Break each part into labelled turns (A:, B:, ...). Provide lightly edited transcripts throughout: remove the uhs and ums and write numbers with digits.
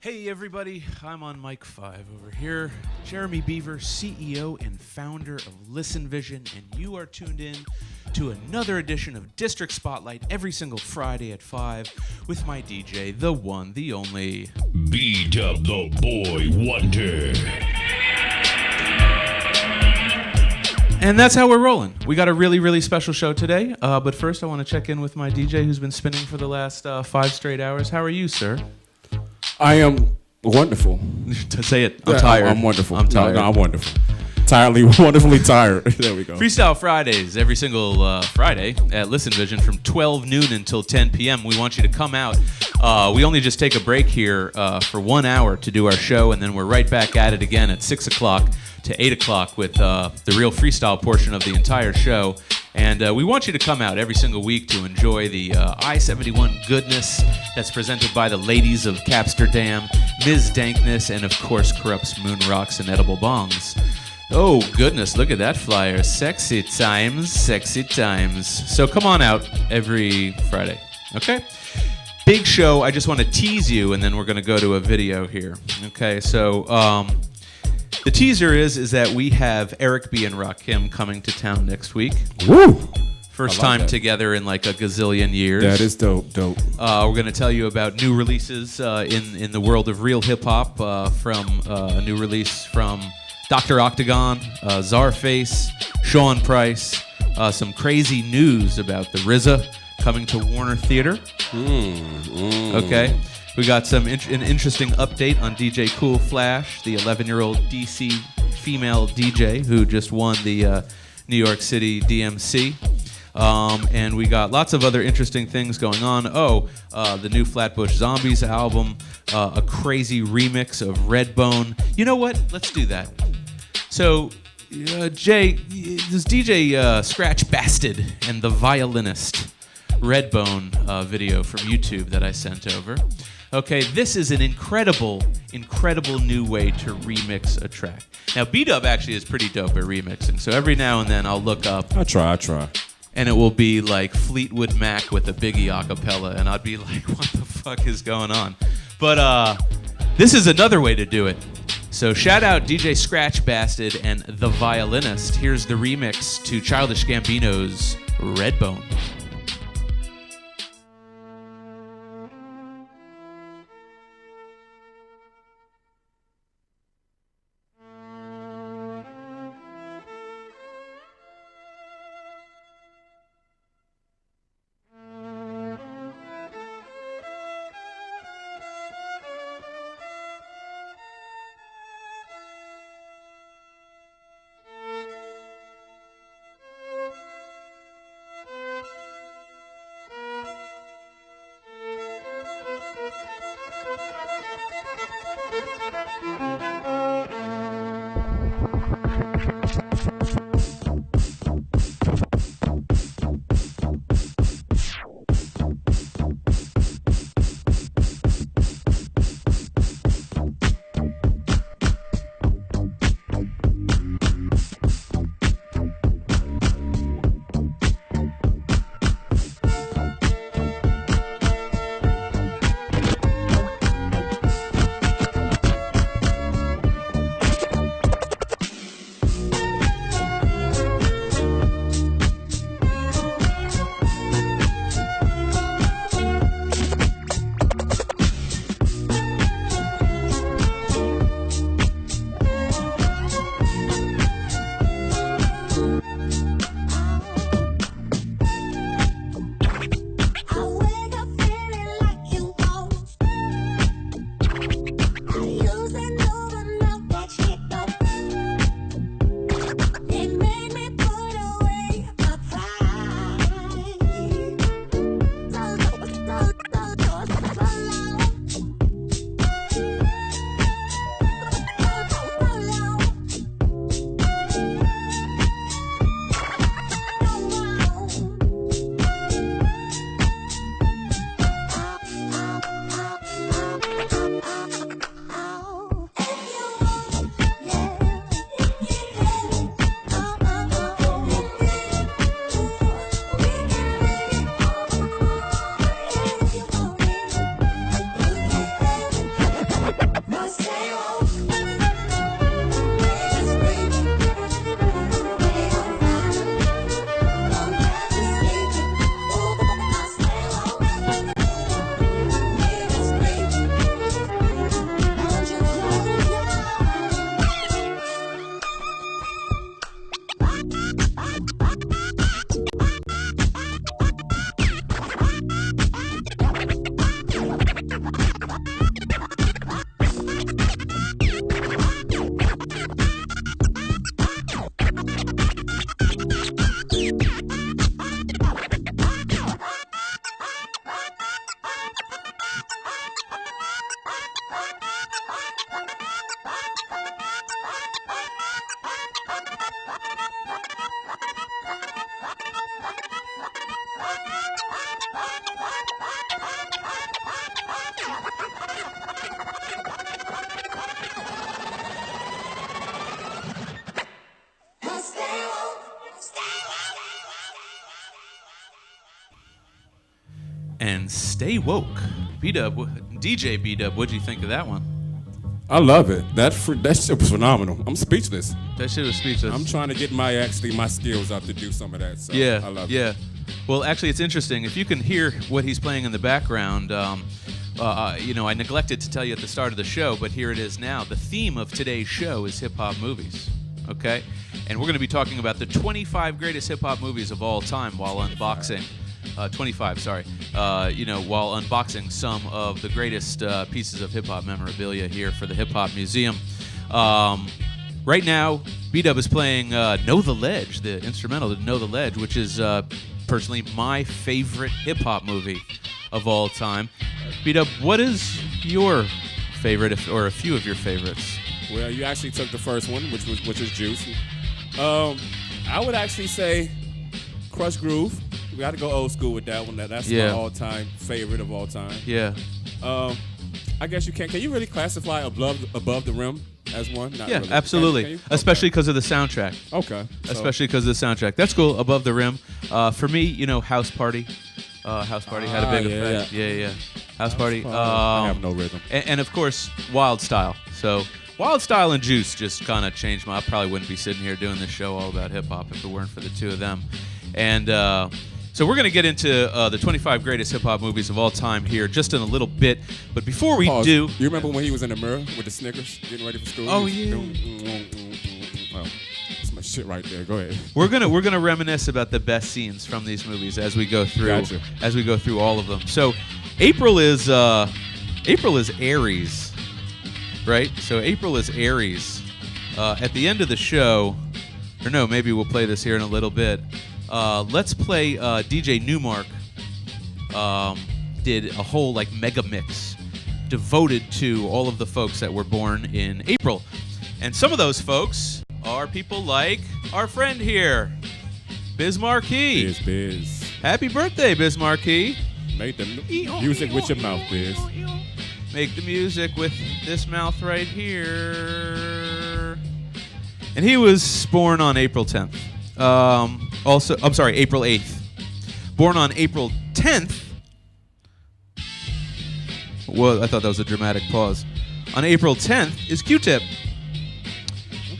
A: Hey everybody, I'm on mic 5 over here. Jeremy Beaver, CEO and founder of Listen Vision, and you are tuned in to another edition of District Spotlight every single Friday at 5 with my DJ, the one, the only...
B: B-Dub the Boy Wonder.
A: And that's how we're rolling. We got a really, really special show today, but first I want to check in with my DJ who's been spinning for the last 5 straight hours. How are you, sir?
C: I am wonderful.
A: To say it, I'm tired.
C: I'm wonderful.
A: I'm tired.
C: No, I'm wonderful. Wonderfully tired. There we go.
A: Freestyle Fridays, every single Friday at Listen Vision from 12 noon until 10 p.m. We want you to come out. We only just take a break here for 1 hour to do our show, and then we're right back at it again at 6 o'clock to 8 o'clock with the real freestyle portion of the entire show. And we want you to come out every single week to enjoy the I-71 goodness that's presented by the ladies of Capsterdam, Ms. Dankness, and of course Corrupts Moon Rocks and Edible Bongs. Oh goodness, look at that flyer. Sexy times, sexy times. So come on out every Friday, okay? Big show, I just want to tease you, and then we're going to go to a video here. Okay, so the teaser is that we have Eric B. and Rakim coming to town next week.
C: Woo!
A: First time together in like a gazillion years.
C: That is dope.
A: We're going to tell you about new releases in the world of real hip-hop, from a new release from Dr. Octagon, Czarface, Sean Price, some crazy news about the RZA coming to Warner Theater. Okay. We got an interesting update on DJ Cool Flash, the 11-year-old DC female DJ who just won the New York City DMC. And we got lots of other interesting things going on. The new Flatbush Zombies album, a crazy remix of Redbone. You know what? Let's do that. So, Jay, this DJ Scratch Bastard and the Violinist Redbone video from YouTube that I sent over. Okay, this is an incredible new way to remix a track. Now, B-Dub actually is pretty dope at remixing, so every now and then I'll look up.
C: I try.
A: And it will be like Fleetwood Mac with a Biggie acapella, and I'd be like, what the fuck is going on? But this is another way to do it. So shout out DJ Scratch Bastard and The Violinist. Here's the remix to Childish Gambino's Redbone. and Stay Woke. B-Dub, DJ B-Dub, what'd you think of that one?
C: I love it. That shit was phenomenal. I'm speechless.
A: That shit was speechless.
C: I'm trying to get my skills up to do some of that. So
A: yeah,
C: I love
A: yeah.
C: it.
A: Well, actually, it's interesting. If you can hear what he's playing in the background, I neglected to tell you at the start of the show, but here it is now. The theme of today's show is hip-hop movies, okay? And we're going to be talking about the 25 greatest hip-hop movies of all time while unboxing. 25, sorry. While unboxing some of the greatest pieces of hip-hop memorabilia here for the Hip Hop Museum. Right now, B-Dub is playing Know the Ledge, the instrumental to Know the Ledge, which is personally my favorite hip-hop movie of all time. B-Dub, what is your favorite, or a few of your favorites?
C: Well, you actually took the first one, which is Juice. I would actually say Crush Groove. We got to go old school with that one. That's my all-time favorite of all time.
A: Yeah.
C: I guess you can. Can you really classify Above the Rim as one? Not
A: yeah,
C: really.
A: Absolutely. Especially because of the soundtrack.
C: Okay.
A: Especially because of the soundtrack. That's cool. Above the Rim. For me, House Party. House Party had a big effect. Yeah. House Party.
C: I have no rhythm.
A: And of course, Wild Style. So Wild Style and Juice just kind of changed I probably wouldn't be sitting here doing this show all about hip-hop if it weren't for the two of them. And so we're going to get into the 25 greatest hip-hop movies of all time here just in a little bit. But before we do...
C: You remember when he was in the mirror with the Snickers getting ready for school?
A: Oh, yeah.
C: That's my shit right there. Go ahead.
A: We're gonna reminisce about the best scenes from these movies as we go through.
C: Gotcha.
A: As we go through all of them. So April is Aries, right? So April is Aries. At the end of the show, or no, maybe we'll play this here in a little bit. Let's play DJ Newmark did a whole mega mix devoted to all of the folks that were born in April. And some of those folks are people like our friend here, Biz Marquee.
C: Biz.
A: Happy birthday, Biz Marquee.
C: Make the music with your mouth, Biz.
A: Make the music with this mouth right here. And he was born on April 10th. April 8th. Born on April 10th. Well, I thought that was a dramatic pause. On April 10th is Q-Tip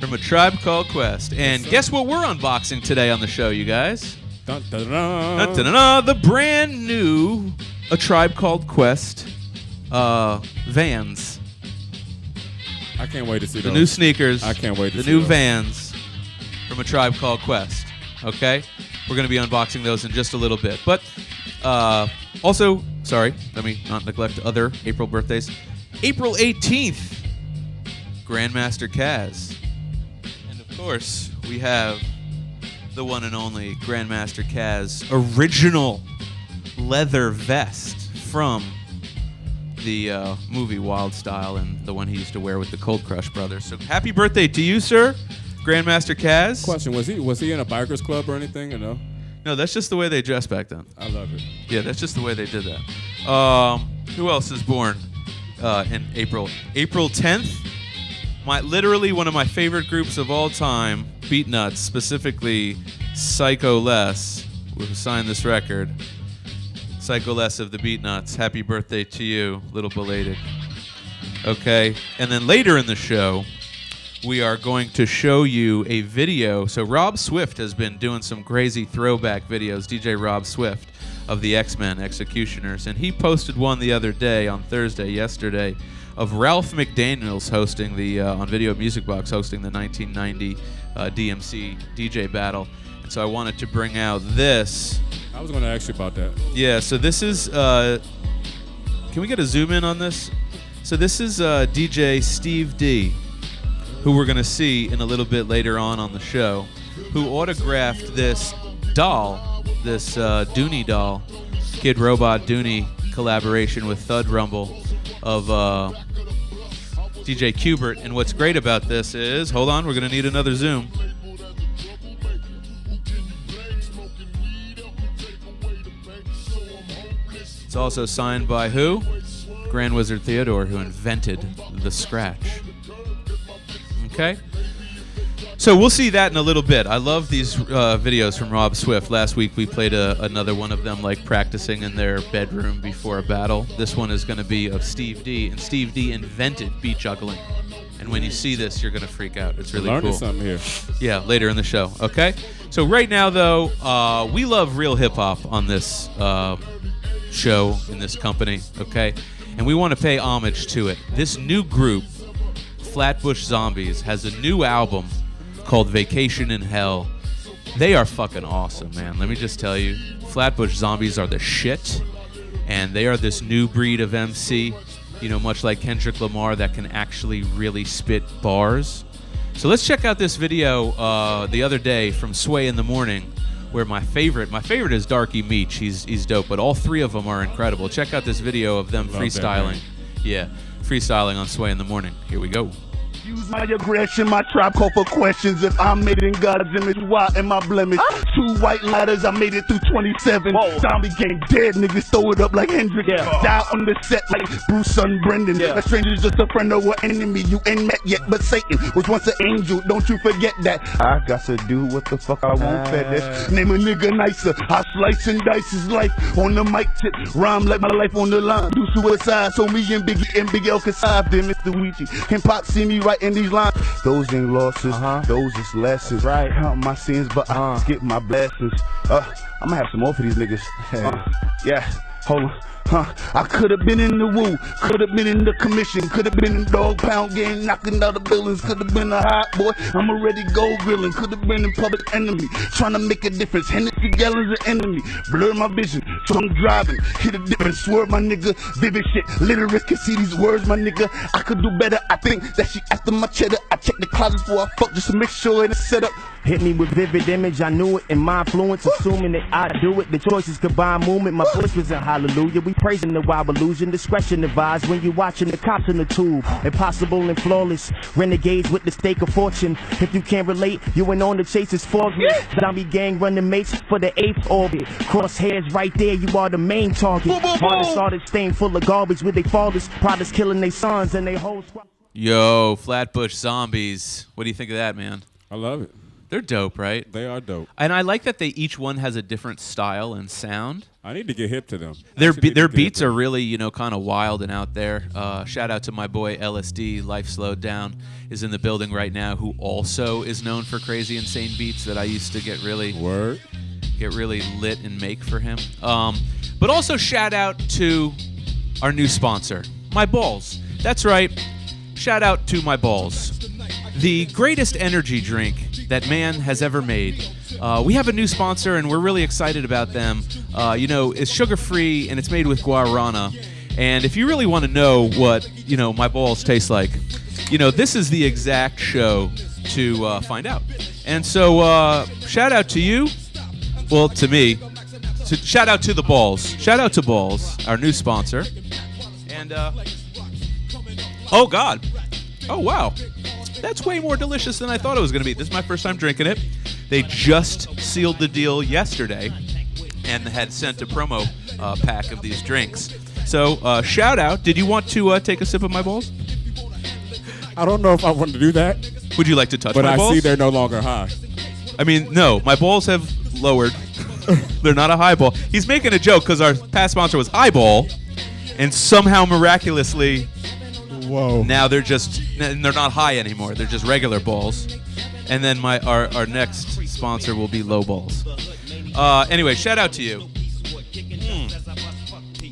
A: from A Tribe Called Quest. And guess what we're unboxing today on the show, you guys?
C: Dun, dun, dun.
A: Dun, dun, dun, dun, the brand new A Tribe Called Quest Vans.
C: I can't wait to see
A: the
C: those.
A: new sneakers.
C: I can't wait to see
A: the new
C: those.
A: Vans from A Tribe Called Quest. Okay? We're going to be unboxing those in just a little bit. But also, sorry, let me not neglect other April birthdays. April 18th, Grandmaster Kaz. And of course, we have the one and only Grandmaster Kaz original leather vest from the movie Wild Style and the one he used to wear with the Cold Crush brothers. So happy birthday to you, sir, Grandmaster Kaz.
C: Question, was he in a bikers club or anything or no?
A: No, that's just the way they dressed back then.
C: I love it.
A: Yeah, that's just the way they did that. Who else is born in April? April 10th, literally one of my favorite groups of all time, Beatnuts, specifically Psycho Les, who signed this record. Psycho Les of the Beatnuts, happy birthday to you, little belated. Okay, and then later in the show, we are going to show you a video. So Rob Swift has been doing some crazy throwback videos, DJ Rob Swift of the X-Men Executioners, and he posted one the other day, on Thursday, yesterday, of Ralph McDaniels hosting the, on Video Music Box, hosting the 1990 DMC DJ battle. And so I wanted to bring out this.
C: I was going to ask you about that.
A: Yeah, so this is, can we get a zoom in on this? So this is DJ Steve D, who we're going to see in a little bit later on the show, who autographed this doll, this Dooney doll, Kid Robot Dooney collaboration with Thud Rumble of DJ Qbert. And what's great about this is, hold on, we're going to need another zoom. It's also signed by who? Grand Wizard Theodore, who invented the scratch. Okay? So So we'll see that in a little bit. I love these videos from Rob Swift. Last week we played another one of them, like practicing in their bedroom before a battle. This one is going to be of Steve D, and Steve D invented beat juggling. And when you see this, you're going to freak out. It's really
C: Learning
A: cool.
C: something here.
A: Yeah, later in the show. Okay. So right now, though, we love real hip hop on this show in this company. Okay, and we want to pay homage to it. This new group, Flatbush Zombies, has a new album called Vacation in Hell. They are fucking awesome, man. Let me just tell you, Flatbush Zombies are the shit, and they are this new breed of MC, you know, much like Kendrick Lamar, that can actually really spit bars. So let's check out this video the other day from Sway in the Morning, where my favorite is Darky Meech. He's dope, but all three of them are incredible. Check out this video of them freestyling. Yeah, freestyling on Sway in the Morning. Here we go.
D: Use my aggression, my tribe call for questions. If I'm made in God's image, why am I blemish? 2 white ladders, I made it through 27. Zombie gang dead, niggas throw it up like Hendrix. Die on the set like Bruce son Brendan. A stranger's just a friend or an enemy. You ain't met yet, but Satan was once an angel. Don't you forget that. I got to do what the fuck I want, fetish. Name a nigga nicer. I slice and dice his life on the mic tip. Rhyme like my life on the line. Do suicide, so me and Big L can side. Then Mr. Ouija can Pop see me right in these lines. Those ain't losses, those is lessons. Right. Count my sins, but I skip my blessings. I'm gonna have some more for these niggas. Yeah, hold on. I could have been in the woo, could have been in the commission, could have been in dog pound game, knocking out the buildings, could have been a hot boy, I'm already gold grilling, could have been in Public Enemy, trying to make a difference, Hennessy gallons of enemy, blur my vision, so I'm driving, hit a difference, swerve my nigga, vivid shit, literate can see these words my nigga, I could do better, I think that she after my cheddar, I check the closet before I fuck just to make sure it's set up.
E: Hit me with vivid image, I knew it, and my influence, assuming that I do it. The choices combine movement, my voice was in hallelujah. We praising the wild illusion, discretion advised when you watching the cops in the tube. Impossible and flawless, renegades with the stake of fortune. If you can't relate, you ain't on the chase, it's for me. Zombie gang running mates for the 8th orbit. Crosshairs right there, you are the main target. Hardest artist stain full of garbage with they fathers, products killing their sons and they whole squad.
A: Yo, Flatbush Zombies. What do you think of that, man?
C: I love it.
A: They're dope, right?
C: They are dope.
A: And I like that they each one has a different style and sound.
C: I need to get hip to them.
A: Their beats are really, you know, kind of wild and out there. Shout out to my boy LSD, Life Slowed Down, is in the building right now, who also is known for crazy, insane beats that I used to get really lit and make for him. But also shout out to our new sponsor, My Balls. That's right. Shout out to My Balls, the greatest energy drink that man has ever made. We have a new sponsor, and we're really excited about them. You know, it's sugar-free, and it's made with guarana. And if you really want to know what, you know, My Balls taste like, you know, this is the exact show to find out. And so, shout out to you. Well, to me. So shout out to the Balls. Shout out to Balls, our new sponsor. And, oh, God. Oh, wow. That's way more delicious than I thought it was going to be. This is my first time drinking it. They just sealed the deal yesterday and had sent a promo pack of these drinks. So, shout out. Did you want to take a sip of My Balls?
C: I don't know if I want to do that.
A: Would you like to touch
C: my balls? But I see they're no longer high.
A: I mean, no. My balls have lowered. They're not a highball. He's making a joke because our past sponsor was Highball, and somehow miraculously...
C: Whoa.
A: Now they're not high anymore. They're just regular balls. And then our next sponsor will be Low Balls. Anyway, shout out to you.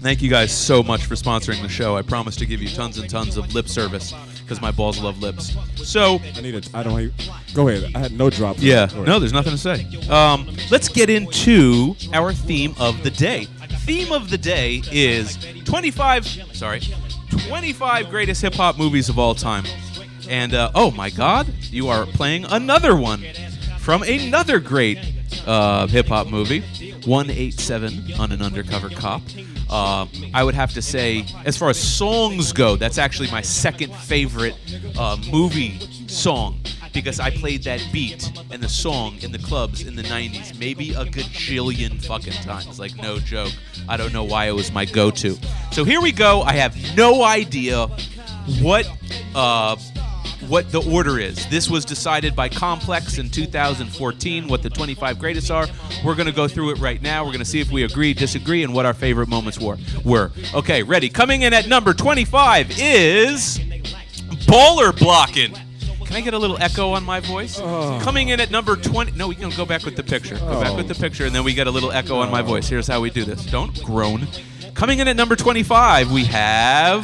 A: Thank you guys so much for sponsoring the show. I promise to give you tons and tons of lip service because my balls love lips. So
C: go ahead. I had no drop.
A: Yeah. No, there's nothing to say. Let's get into our theme of the day. Theme of the day is 25 greatest hip-hop movies of all time. And, oh my God, you are playing another one from another great hip-hop movie, 187 on an Undercover Cop. I would have to say, as far as songs go, that's actually my second favorite movie song, because I played that beat and the song in the clubs in the 90s maybe a gajillion fucking times. Like, no joke. I don't know why it was my go-to. So here we go. I have no idea what what the order is. This was decided by Complex in 2014, what the 25 greatest are. We're going to go through it right now. We're going to see if we agree, disagree, and what our favorite moments were. Okay, ready. Coming in at number 25 is Baller Blockin'. Can I get a little echo on my voice? Coming in at number 20. No, we can go back with the picture. Go back with the picture, and then we get a little echo on my voice. Here's how we do this. Don't groan. Coming in at number 25, we have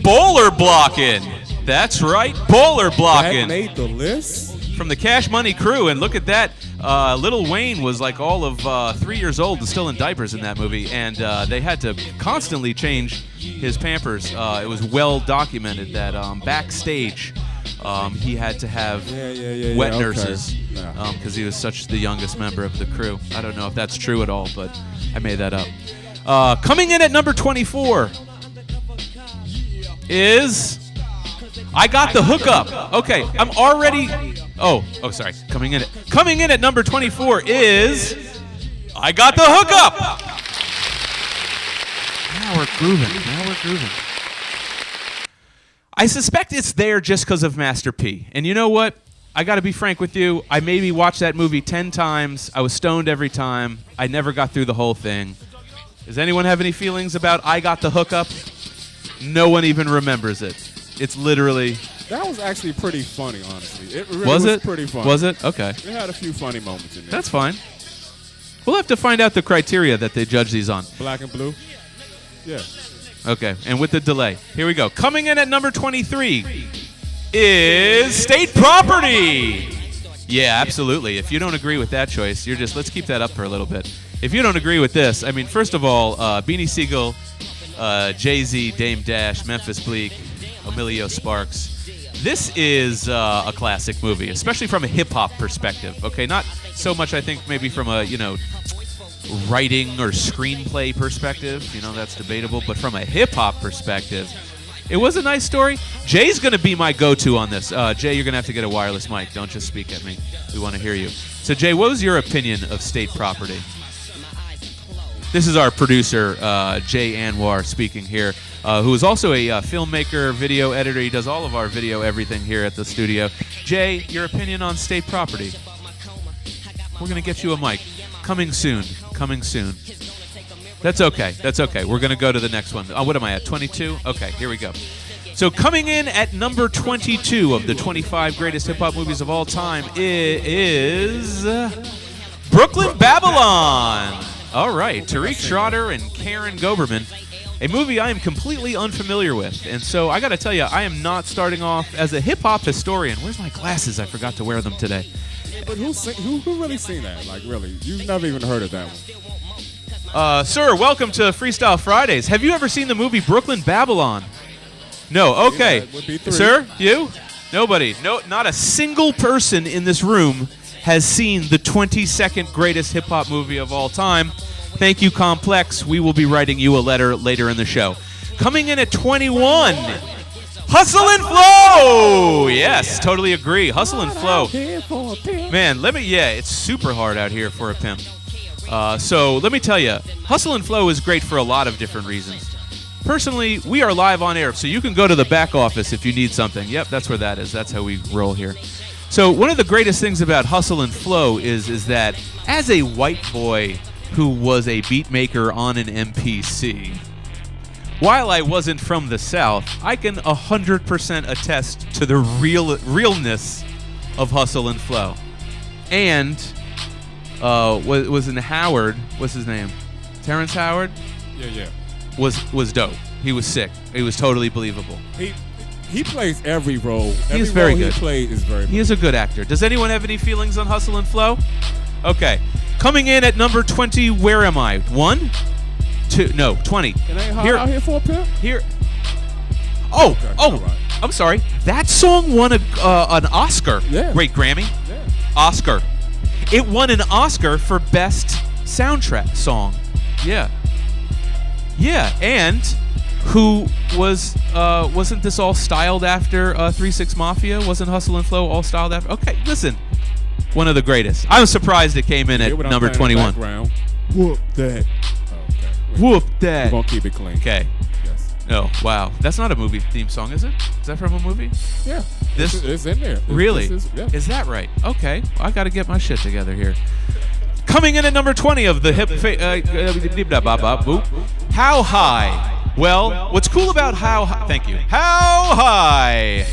A: Baller Blockin'. That's right, Baller Blockin'.
C: That made the list?
A: From the Cash Money crew, and look at that. Lil Wayne was like all of 3 years old and still in diapers in that movie, and they had to constantly change his Pampers. It was well documented that backstage he had to have wet nurses because he was such the youngest member of the crew. I don't know if that's true at all, but I made that up. Coming in at number 24 is I Got the Hookup. Okay, I'm already... Oh, sorry. Coming in at number 24 is I Got the Hookup. Now we're grooving. I suspect it's there just because of Master P. And you know what? I got to be frank with you. I maybe watched that movie 10 times. I was stoned every time. I never got through the whole thing. Does anyone have any feelings about I Got the Hookup? No one even remembers it. It's literally...
C: That was actually pretty funny, honestly. It really was pretty funny.
A: Was it? Okay.
C: It had a few funny moments in there.
A: That's fine. We'll have to find out the criteria that they judge these on.
C: Black and blue? Yeah.
A: Okay, and with the delay. Here we go. Coming in at number 23 is State Property. Yeah, absolutely. If you don't agree with that choice, you're just, let's keep that up for a little bit. If you don't agree with this, I mean, first of all, Beanie Sigel, Jay-Z, Dame Dash, Memphis Bleak, Emilio Sparks. This is a classic movie, especially from a hip-hop perspective. Okay, not so much, I think, maybe from a, writing or screenplay perspective. That's debatable. But from a hip-hop perspective, it was a nice story. Jay's going to be my go-to on this. Jay, you're going to have to get a wireless mic. Don't just speak at me. We want to hear you. So, Jay, what was your opinion of State Property? This is our producer, Jay Anwar, speaking here, who is also a filmmaker, video editor. He does all of our video everything here at the studio. Jay, your opinion on State Property? We're going to get you a mic. Coming soon. That's okay. We're going to go to the next one. What am I at, 22? Okay, here we go. So coming in at number 22 of the 25 greatest hip-hop movies of all time is Brooklyn Babylon. All right, Tariq Schroeder and Karen Goberman, a movie I am completely unfamiliar with. And so I got to tell you, I am not starting off as a hip-hop historian. Where's my glasses? I forgot to wear them today.
C: But who really seen that? Like, really? You've never even heard of that one.
A: Sir, welcome to Freestyle Fridays. Have you ever seen the movie Brooklyn Babylon? No, okay.
C: Yeah, would be 3.
A: Sir, you? Nobody. No, not a single person in this room has seen the 22nd greatest hip-hop movie of all time. Thank you, Complex. We will be writing you a letter later in the show. Coming in at 21, Hustle and Flow. Yes, totally agree. Hustle and Flow. Man, it's super hard out here for a pimp. So let me tell you, Hustle and Flow is great for a lot of different reasons. Personally, we are live on air, so you can go to the back office if you need something. Yep, that's where that is. That's how we roll here. So one of the greatest things about Hustle and Flow is that as a white boy who was a beat maker on an MPC, while I wasn't from the South, I can 100% attest to the realness of Hustle and Flow. And was in Howard, what's his name? Terrence Howard?
C: Yeah.
A: Was dope. He was sick. He was totally believable.
C: He plays every role.
A: He is very good.
C: He plays is very good.
A: He is a good actor. Does anyone have any feelings on Hustle and Flow? Okay. Coming in at number 20, where am I? 1? 2? No, 20.
C: It ain't hard out here for a pimp?
A: Here. Oh,
C: right.
A: I'm sorry. That song won an Oscar.
C: Yeah.
A: Wait, Grammy?
C: Yeah.
A: Oscar. It won an Oscar for Best Soundtrack Song. Yeah. Yeah, and who wasn't this all styled after 3 6 Mafia? Wasn't Hustle and Flow all styled after? Okay, listen. One of the greatest. I'm surprised it came in at number 21.
C: Whoop that.
A: Whoop that.
C: We're going to keep it clean.
A: Okay.
C: Yes.
A: Oh, wow. That's not a movie theme song, is it? Is that from a movie?
C: Yeah.
A: This
C: it's in there.
A: Really?
C: Yeah.
A: Is that right? Okay, I got to get my shit together here. Coming in at number 20 of the How High? Well, what's cool about How High? Thank you. How High?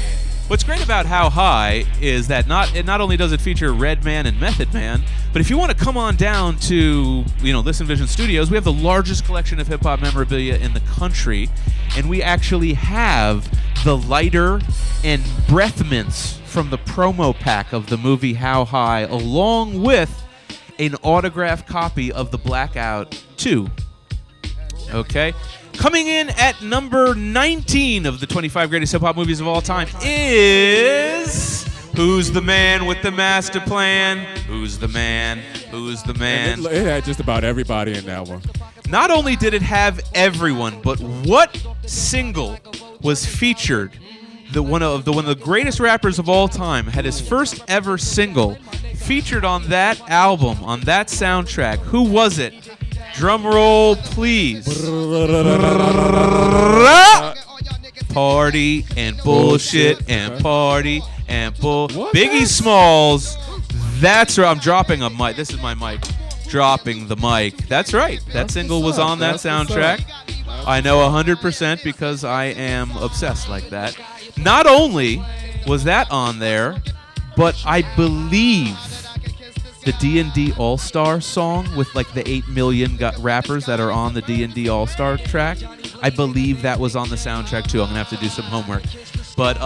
A: What's great about How High is that not only does it feature Redman and Method Man, but if you want to come on down to Listen Vision Studios, we have the largest collection of hip hop memorabilia in the country, and we actually have the lighter and breath mints from the promo pack of the movie How High, along with an autographed copy of the Blackout 2. Okay. Coming in at number 19 of the 25 greatest hip-hop movies of all time is... Who's the man with the master plan? Who's the man? Who's the man?
C: It had just about everybody in that one.
A: Not only did it have everyone, but what single was featured? One of the greatest rappers of all time had his first ever single featured on that album, on that soundtrack. Who was it? Drum roll, please. Party and bullshit and party and bull. Biggie Smalls. That's right. I'm dropping a mic. This is my mic. Dropping the mic. That's right. That single was on that soundtrack. I know 100% because I am obsessed like that. Not only was that on there, but I believe the D&D All-Star song with like the 8 million rappers that are on the D&D All-Star track, I believe that was on the soundtrack too. I'm going to have to do some homework. But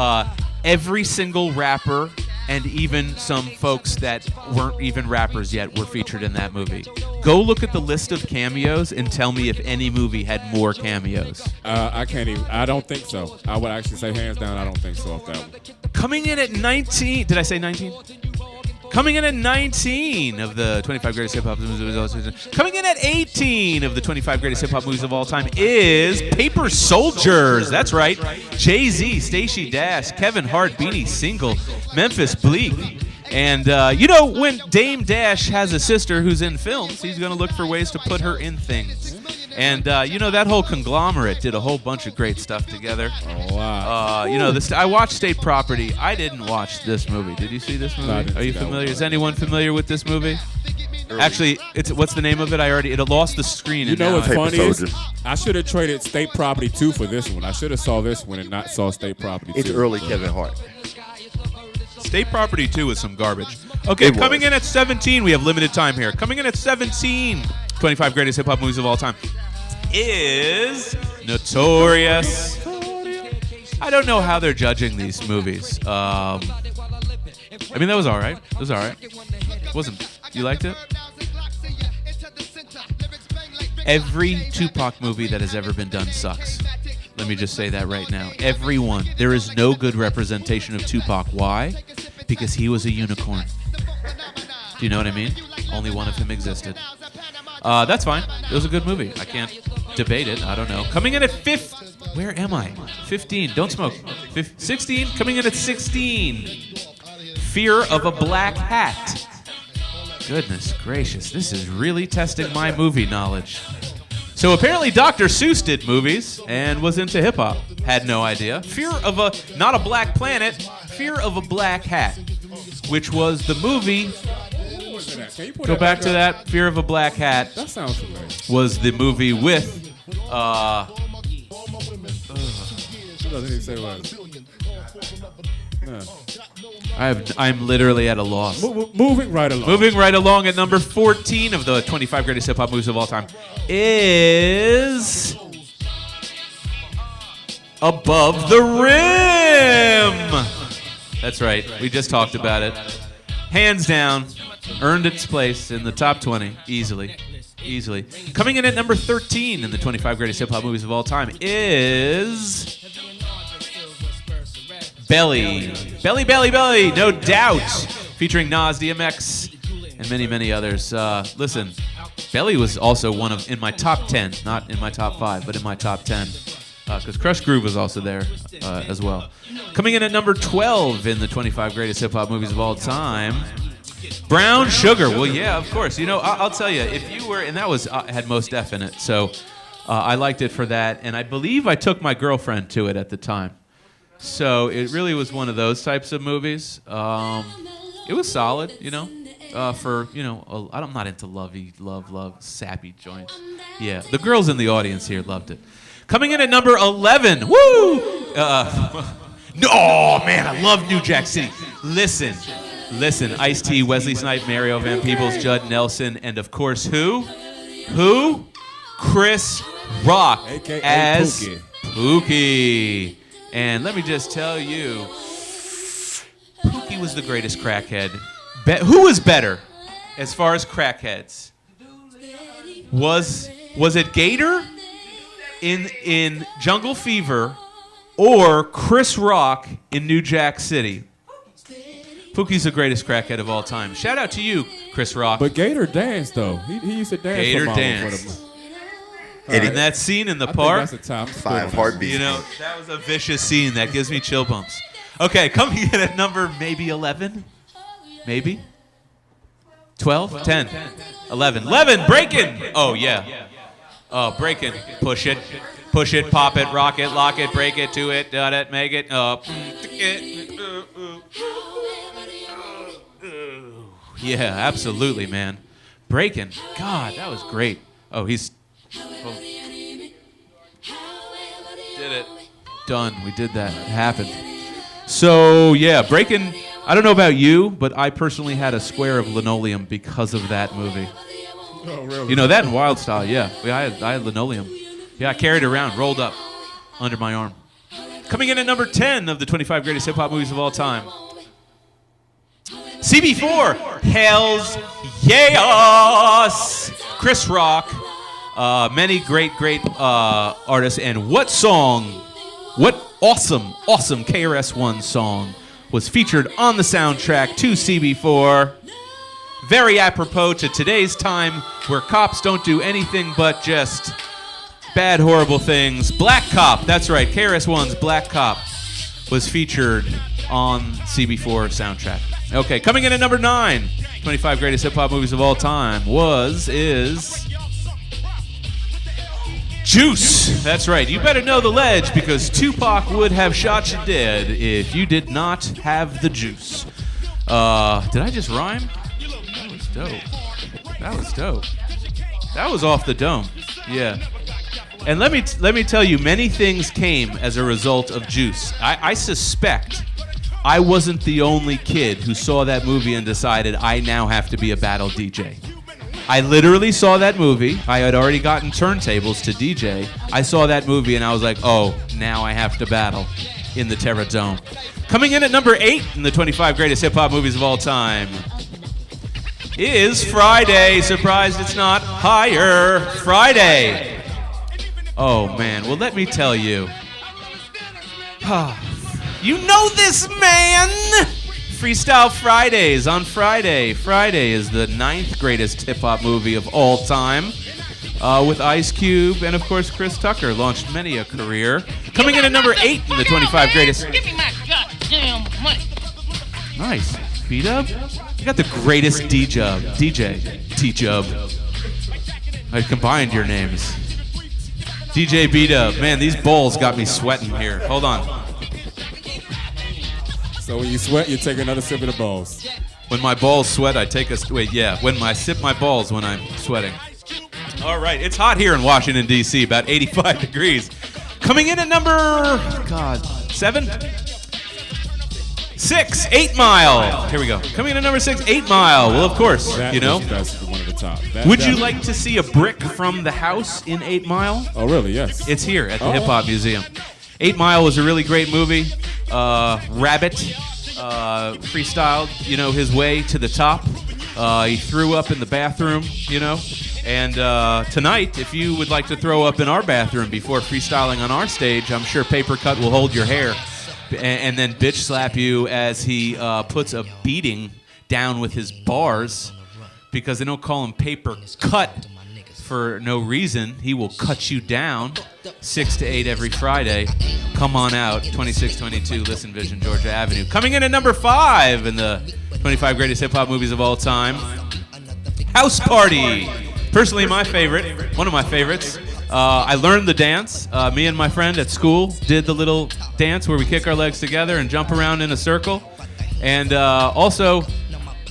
A: every single rapper and even some folks that weren't even rappers yet were featured in that movie. Go look at the list of cameos and tell me if any movie had more cameos.
C: I can't even. I don't think so. I would actually say hands down, I don't think so off that one.
A: Coming in at 19. Did I say 19? Coming in at 19 of the 25 greatest hip-hop movies of all time. Coming in at 18 of the 25 greatest hip-hop movies of all time is Paper Soldiers. That's right. Jay-Z, Stacey Dash, Kevin Hart, Beanie Siegel, Memphis Bleek. And, when Dame Dash has a sister who's in films, he's going to look for ways to put her in things. And, that whole conglomerate did a whole bunch of great stuff together.
C: Oh, wow.
A: I watched State Property. I didn't watch this movie. Did you see this movie?
C: No,
A: Are you familiar? Is anyone familiar with this movie? Actually, what's the name of it? It lost the screen.
C: You know what's funny is I should have traded State Property 2 for this one. I should have saw this one and not saw State Property 2.
F: It's early Kevin Hart.
A: State Property 2 is some garbage. Okay, coming in at 17, we have limited time here. Coming in at 17, 25 greatest hip-hop movies of all time, is Notorious. I don't know how they're judging these movies. That was all right. It was all right. You liked it? Every Tupac movie that has ever been done sucks. Let me just say that right now. Everyone. There is no good representation of Tupac. Why? Because he was a unicorn. Do you know what I mean? Only one of him existed. That's fine. It was a good movie. I can't debate it. I don't know. Coming in at 15. Where am I? 15. Don't smoke. 16. Coming in at 16. Fear of a Black Hat. Goodness gracious. This is really testing my movie knowledge. So apparently Dr. Seuss did movies and was into hip-hop. Had no idea. Not a Black Planet, Fear of a Black Hat, which was the movie. Go back to that. Fear of a Black Hat.
C: That sounds familiar.
A: Was the movie with.
C: What does he say was?
A: I'm literally at a loss.
C: Moving right along.
A: Moving right along at number 14 of the 25 greatest hip-hop movies of all time is Above the Rim. That's right. We just talked about it. Hands down, earned its place in the top 20 easily. Coming in at number 13 in the 25 greatest hip-hop movies of all time is Belly, no doubt, featuring Nas, DMX, and many, many others. Listen, Belly was also in my top 10, not in my top 5, but in my top 10, because Crush Groove was also there as well. Coming in at number 12 in the 25 greatest hip-hop movies of all time, Brown Sugar. Well, yeah, of course. I'll tell you, if you were, and that was had Mos Def in it, so I liked it for that, and I believe I took my girlfriend to it at the time. So it really was one of those types of movies. It was solid, you know. For, you know, I'm not into love, sappy joints. Yeah, the girls in the audience here loved it. Coming in at number 11, woo! No, man, I love New Jack City. Listen, Ice-T, Wesley Snipes, Mario Van Peebles, Judd Nelson, and of course who? Chris Rock
C: AKA
A: as
C: Pookie.
A: Pookie. And let me just tell you, Pookie was the greatest crackhead. Who was better as far as crackheads? Was it Gator in Jungle Fever or Chris Rock in New Jack City? Pookie's the greatest crackhead of all time. Shout out to you, Chris Rock.
C: But Gator danced, though. He used to dance.
A: Gator
C: for
A: danced.
C: Right.
A: And that scene in the
C: I
A: park,
C: think that's a top
F: 5 heartbeats.
A: you know, that was a vicious scene. That gives me chill bumps. Okay, coming in at number maybe 11? Maybe? 12? 10? 11. 11, breaking! Oh, yeah. Oh, breaking. Push it, pop it, rock it, lock it, break it, do it, dot it, make it, Yeah, absolutely, man. Breaking. God, that was great. Oh, did it. Done. We did that. It happened. So, yeah, breaking. I don't know about you, but I personally had a square of linoleum because of that movie.
C: Oh, really?
A: You know that in Wild Style, yeah. I had linoleum. Yeah, I carried it around, rolled up under my arm. Coming in at number 10 of the 25 greatest hip-hop movies of all time. CB4, Hells Yes! Chris Rock, many great artists, and what awesome KRS-One song was featured on the soundtrack to CB4. Very apropos to today's time where cops don't do anything but just bad, horrible things. Black Cop, that's right, KRS-One's Black Cop was featured on CB4 soundtrack. Okay, coming in at number 9, 25 greatest hip-hop movies of all time is Juice. That's right. You better know the ledge because Tupac would have shot you dead if you did not have the juice. Did I just rhyme? That was dope. That was off the dome. Yeah. And let me tell you, many things came as a result of Juice. I suspect I wasn't the only kid who saw that movie and decided I now have to be a battle DJ. I literally saw that movie. I had already gotten turntables to DJ. I saw that movie and I was like, oh, now I have to battle in the Terra Dome. Coming in at number 8 in the 25 greatest hip-hop movies of all time is Friday. Surprised it's not higher. Friday. Oh, man. Well, let me tell you. You know this, man! Freestyle Fridays on Friday. Friday is the 9th greatest hip-hop movie of all time. With Ice Cube and, of course, Chris Tucker. Launched many a career. Coming in at number 8 in the 25 greatest...
G: Give me my goddamn money.
A: Nice. B-Dub? You got the greatest D-Jub. DJ. T-Jub. I combined your names. DJ B-Dub. Man, these bowls got me sweating here. Hold on.
C: So when you sweat, you take another sip of the balls.
A: When my balls sweat, I take a... Wait, yeah. When I sip my balls when I'm sweating. All right. It's hot here in Washington, D.C. About 85 degrees. Coming in at number... 7? 6, 8 Mile. Here we go. Coming in at number 6, 8 Mile. Well, of course,
C: That
A: you know.
C: That's one of the top.
A: Would you like to see a brick from the house in 8 Mile?
C: Oh, really? Yes.
A: It's here at the Hip Hop Museum. 8 Mile was a really great movie. Rabbit freestyled, his way to the top. He threw up in the bathroom, And tonight, if you would like to throw up in our bathroom before freestyling on our stage, I'm sure Paper Cut will hold your hair and then bitch slap you as he puts a beating down with his bars because they don't call him Paper Cut for no reason. He will cut you down 6 to 8 every Friday. Come on out, 2622 Listen Vision, Georgia Avenue. Coming in at number 5 in the 25 greatest hip-hop movies of all time, House Party. Personally, my favorite, one of my favorites. I learned the dance. Me and my friend at school did the little dance where we kick our legs together and jump around in a circle. And also,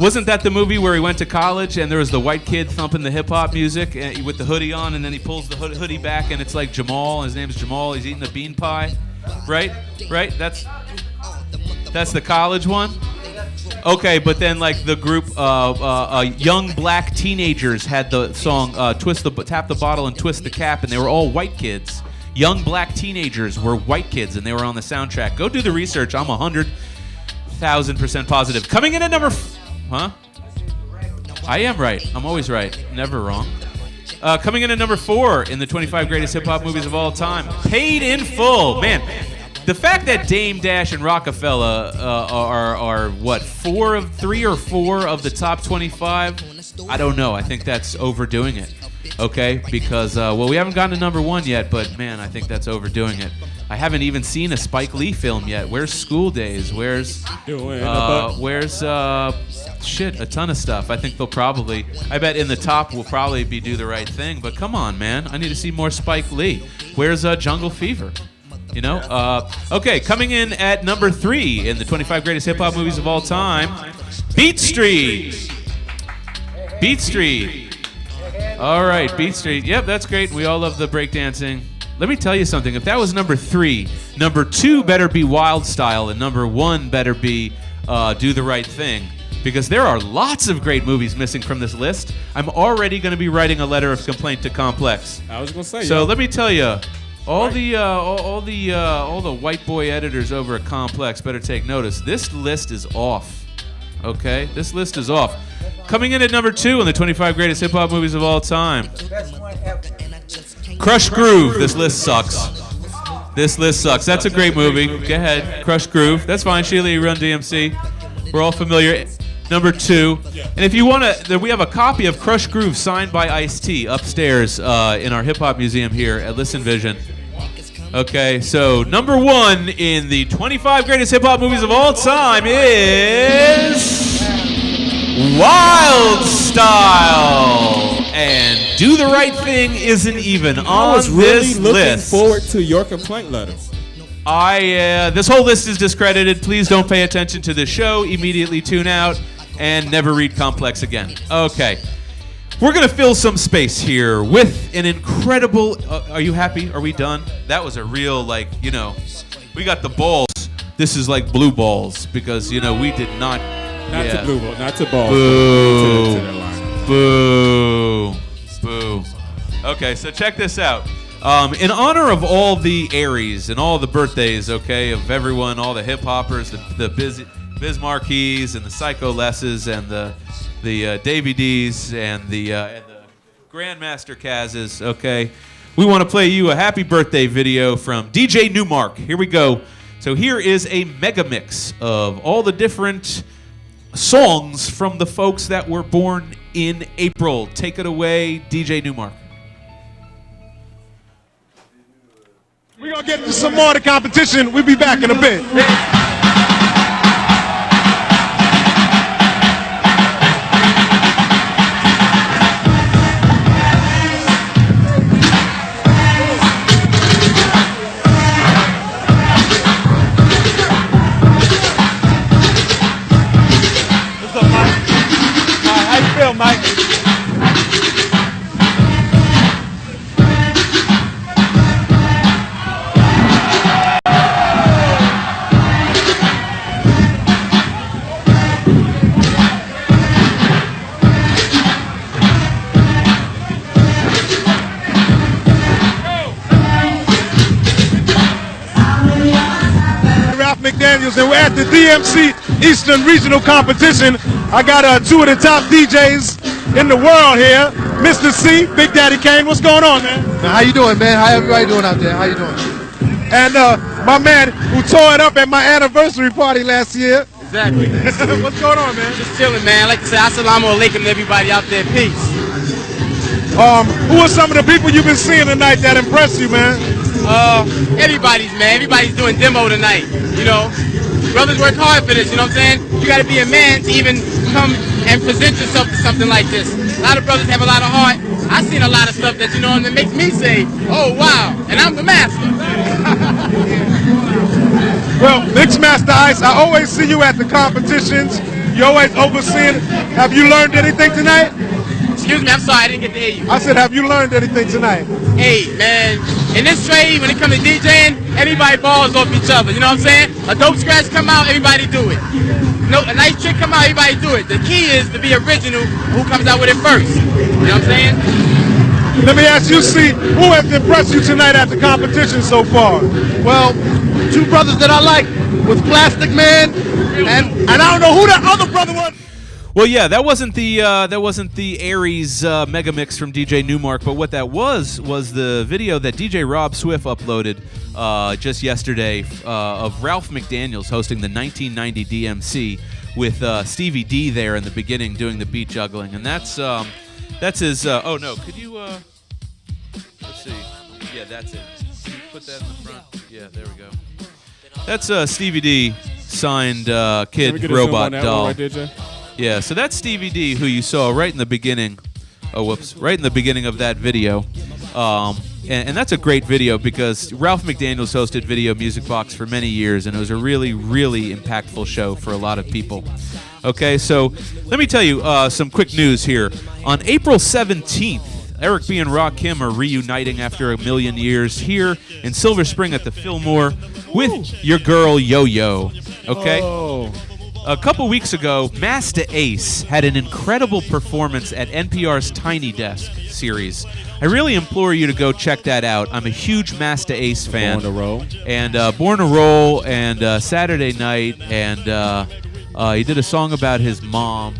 A: wasn't that the movie where he went to college and there was the white kid thumping the hip-hop music with the hoodie on, and then he pulls the hoodie back and it's like Jamal. His name's Jamal. He's eating a bean pie. Right? That's the college one? Okay, but then like the group young black teenagers had the song Tap the Bottle and Twist the Cap, and they were all white kids. Young black teenagers were white kids, and they were on the soundtrack. Go do the research. I'm 100,000% positive. Coming in at number... Huh? I am right. I'm always right. Never wrong. Coming in at number 4 in the 25 greatest hip-hop movies of all time. Paid in Full. Man, the fact that Dame Dash and Rockefeller are what, 3 or 4 of the top 25? I don't know. I think that's overdoing it. Okay? Because, we haven't gotten to number 1 yet, but man, I think that's overdoing it. I haven't even seen a Spike Lee film yet. Where's School Days? Where's a ton of stuff. I think they'll probably, I bet in the top will probably be Do the Right Thing, but come on, man. I need to see more Spike Lee. Where's Jungle Fever? You know? Okay, coming in at number 3 in the 25 greatest hip-hop movies of all time, Beat Street. Beat Street. All right, Beat Street. Yep, that's great. We all love the breakdancing. Let me tell you something. If that was number 3, number 2 better be Wild Style, and number 1 better be Do the Right Thing. Because there are lots of great movies missing from this list. I'm already going to be writing a letter of complaint to Complex.
C: I was going to say.
A: So let me tell you, all the white boy editors over at Complex better take notice. This list is off. Okay, this list is off. Coming in at number 2 in the 25 greatest hip hop movies of all time. Crush Groove. This list sucks. This list sucks. That's a great movie. Go ahead, Crush Groove. That's fine. Sheila, you run DMC. We're all familiar. Number 2. And if you want to, we have a copy of Crush Groove signed by Ice-T upstairs in our hip-hop museum here at Listen Vision. Okay, so number 1 in the 25 greatest hip-hop movies of all time is Wild Style. And Do the Right Thing isn't even on this list.
C: I was really looking forward to your complaint letter.
A: This whole list is discredited. Please don't pay attention to the show. Immediately tune out and never read Complex again. Okay. We're going to fill some space here with an incredible... are you happy? Are we done? That was a real, we got the balls. This is like blue balls because, we did not...
C: Not to blue ball, not to balls.
A: Boo.
C: To the line.
A: Boo. Boo. Okay, so check this out. In honor of all the Aries and all the birthdays, okay, of everyone, all the hip hoppers, the Biz Marquies and the Psycho Lesses and the Davy D's and the Grandmaster Kaz's, okay, we want to play you a happy birthday video from DJ Newmark. Here we go. So here is a mega mix of all the different songs from the folks that were born in April. Take it away, DJ Newmark.
F: We're going to get to some more of the competition. We'll be back in a bit. What's up, Mike? All right, how you feel, Mike? McDaniels, and we're at the DMC Eastern Regional Competition. I got 2 of the top DJs in the world here. Mr. C, Big Daddy Kane, what's going on, man?
H: How you doing, man? How everybody doing out there? How you doing?
F: And my man who tore it up at my anniversary party last year.
I: Exactly.
F: What's going on, man?
I: Just chilling, man. I like to say assalamu alaikum to everybody out there. Peace.
F: Who are some of the people you've been seeing tonight that impressed you, man?
I: Everybody's doing demo tonight, Brothers work hard for this, you know what I'm saying? You gotta be a man to even come and present yourself to something like this. lot of brothers have a lot of heart. I've seen a lot of stuff that, you know, that makes me say, oh, wow, and I'm the master.
F: Well, Mixmaster Ice, I always see you at the competitions. You're always overseeing. Have you learned anything tonight?
I: Excuse me, I'm sorry, I didn't get to hear you.
F: I said, have you learned anything tonight?
I: Hey, man, in this trade, when it comes to DJing, everybody balls off each other, you know what I'm saying? A dope scratch come out, everybody do it. No, a nice trick come out, everybody do it. The key is to be original, who comes out with it first. You know what I'm saying?
F: Let me ask you, see, who has impressed you tonight at the competition so far?
H: Well, two brothers that I like was Plastic Man, and I don't know who that other brother was.
A: Well, yeah, that wasn't the Aries mega mix from DJ Newmark, but what that was the video that DJ Rob Swift uploaded just yesterday of Ralph McDaniels hosting the 1990 DMC with Stevie D there in the beginning doing the beat juggling, and that's his. Oh no, could you? Let's see. Yeah, that's it. Can you put that in the front? Yeah, there we go. That's Stevie D signed Kid Robot Doll.
C: Right, DJ?
A: Yeah, so that's Stevie D, who you saw right in the beginning. Oh, whoops! Right in the beginning of that video, and that's a great video because Ralph McDaniels hosted Video Music Box for many years, and it was a really, really impactful show for a lot of people. Okay, so let me tell you some quick news here. On April 17th, Eric B. and Rakim are reuniting after a million years here in Silver Spring at the Fillmore with your girl Yo-Yo. Okay.
C: Oh.
A: A couple weeks ago, Masta Ace had an incredible performance at NPR's Tiny Desk series. I really implore you to go check that out. I'm a huge Masta Ace fan.
C: Born to Roll.
A: And Born to Roll and Saturday Night, and he did a song about his mom.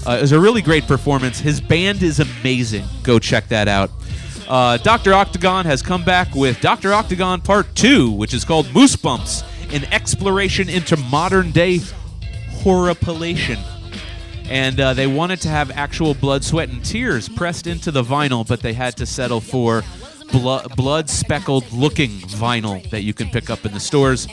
A: It was a really great performance. His band is amazing. Go check that out. Dr. Octagon has come back with Dr. Octagon Part 2, which is called Moose Bumps, an exploration into modern-day horripilation. And they wanted to have actual blood, sweat, and tears pressed into the vinyl, but they had to settle for blood-speckled looking vinyl that you can pick up in the stores.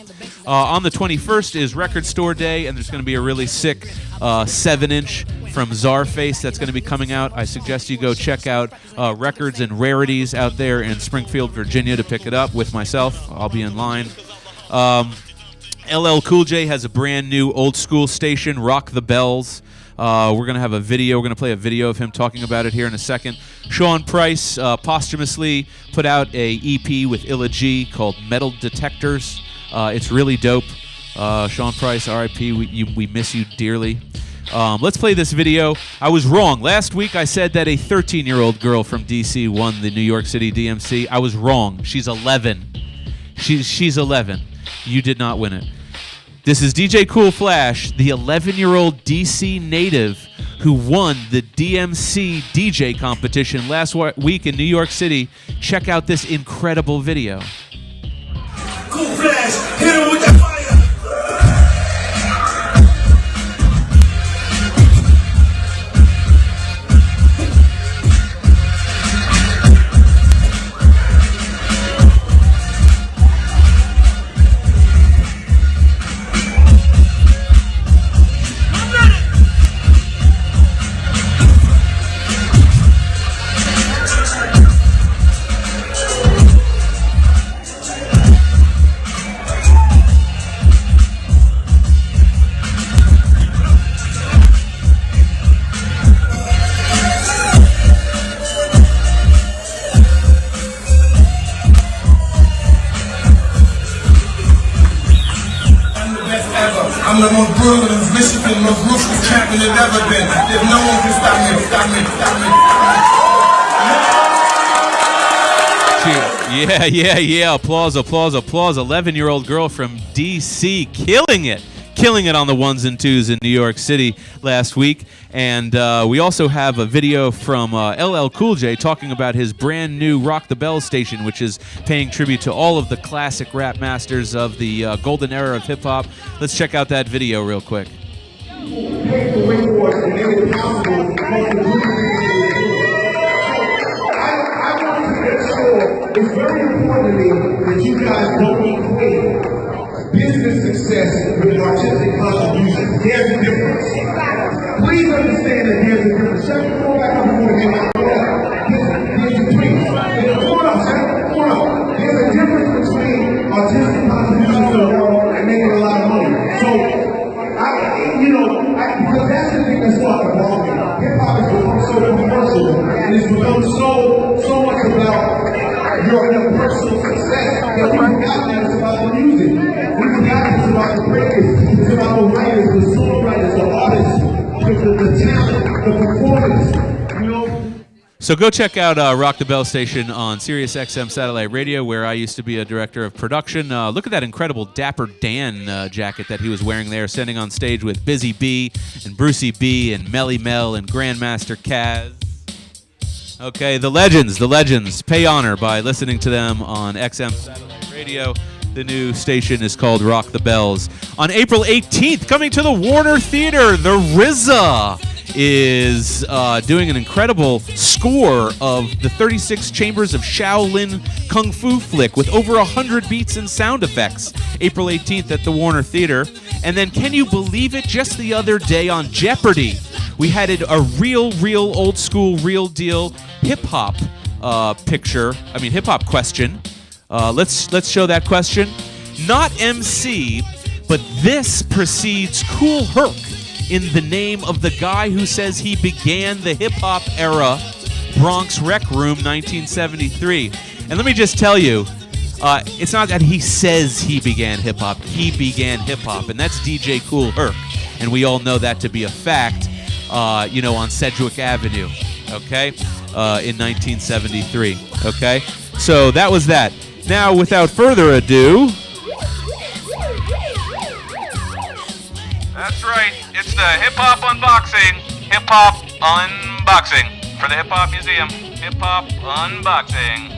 A: On the 21st is Record Store Day, and there's going to be a really sick 7-inch from Czarface that's going to be coming out. I suggest you go check out Records and Rarities out there in Springfield, Virginia to pick it up with myself. I'll be in line. LL Cool J has a brand new old school station, Rock the Bells. We're going to have a video. We're going to play a video of him talking about it here in a second. Sean Price posthumously put out a EP with Illa G called Metal Detectors. It's really dope. Sean Price, R.I.P. We miss you dearly. Let's play this video. I was wrong. Last week I said that a 13-year-old girl from D.C. won the New York City DMC. I was wrong. She's 11. She's 11. You did not win it. This is DJ Cool Flash, the 11-year-old DC native who won the DMC DJ competition last week in New York City. Check out this incredible video.
J: Cool Flash, hit him with that fire. I'm the most brutal in Michigan, most ruthless champion there's ever been. If no one can stop me, stop me, stop me.
A: Yeah. Applause. 11-year-old girl from D.C. killing it on the ones and twos in New York City last week. And we also have a video from LL Cool J talking about his brand new Rock the Bell station, which is paying tribute to all of the classic rap masters of the golden era of hip-hop. Let's check out that video real quick.
J: It's very important to me that you guys don't equate business success with artistic contribution. There's a difference. Please understand that there's a difference. Shut the door back up before And it's become so much about your personal success that we forgot that it's about the music. We forgot it's about the creators, it's about the writers, the songwriters, the artists, the talent, the performance, you know.
A: So go check out Rock the Bell Station on Sirius XM Satellite Radio, where I used to be a director of production. Look at that incredible Dapper Dan jacket that he was wearing there, standing on stage with Busy B and Brucey B and Melly Mel and Grandmaster Kaz. Okay, the legends. Pay honor by listening to them on XM Satellite Radio. The new station is called Rock the Bells. On April 18th, coming to the Warner Theater, the RZA is doing an incredible score of the 36 Chambers of Shaolin Kung Fu flick with over 100 beats and sound effects. April 18th at the Warner Theater. And then, can you believe it, just the other day on Jeopardy, we had a real old school, real deal hip-hop hip-hop question. Let's show that question. Not MC, but this precedes Kool Herc in the name of the guy who says he began the hip-hop era, Bronx Rec Room, 1973. And let me just tell you, it's not that he says he began hip-hop. He began hip-hop, and that's DJ Kool Herc. And we all know that to be a fact, on Sedgwick Avenue, okay, in 1973, okay? So that was that. Now, without further ado...
K: That's right. It's the Hip Hop Unboxing. Hip Hop Unboxing. For the Hip Hop Museum. Hip Hop Unboxing.